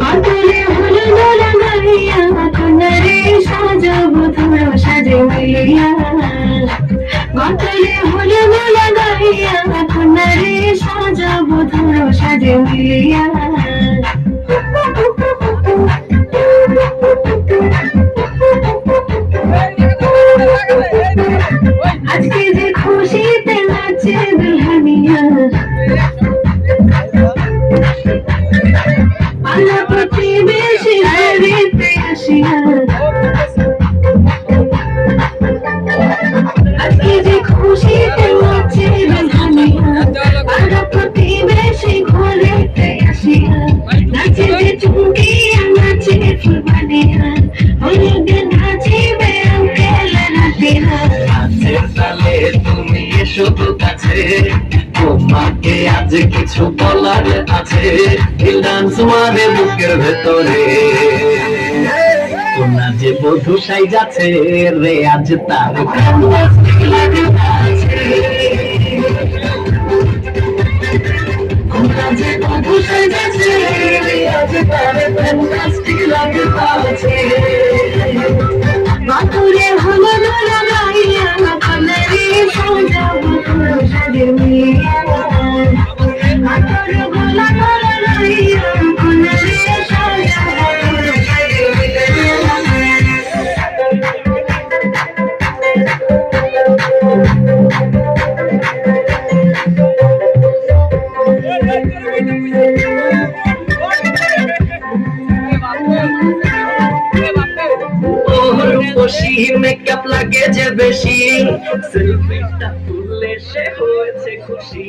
মাতলে হলুদ লাগাইয়া কন্যারে সাজাবো ধরো সাজে মিলিয়া। মাতলে হলুদ লাগাইয়া কন্যারে সাজাবো ধরো সাজে মিলিয়া। আজকে যে খুশিতে নাচে দুলহানিয়া, পালা প্রতিবেশী বাড়িতে আসিয়া। আজকে যে খুশিতে নাচে দুলহানিয়া, পালা প্রতিবেশী ঘরেতে আসিয়া। নাচে যে চুমকিয়া নাচে ফুলবানিয়া, হলুদে নাচিবে আঙ্কেল নাতিরা। নাচের তালে তুমি এসো তো কাছে, তোমাকে আজ কিছু বলার আছে। এই ডান্স মারে বুকের ভেতরে, তোমরা যে বধূ সাই যাচ্ছে রে আজ তার তোমরা যে বধূ সাই যাচ্ছে রে আজ তার ফ্যান্টাস্টিক লাগছে। মাতলে হলুদ লাগাইয়া কন্যারে সাজাবো ধরো সাজে মিলিয়া। মাতলে হলুদ লাগাইয়া কন্যারে সাজাবো ধরো সাজে মিলিয়া। রূপসী মেকআপ লাগে যে বেশি, সেলফিটা তুললে সে হয়েছে খুশি।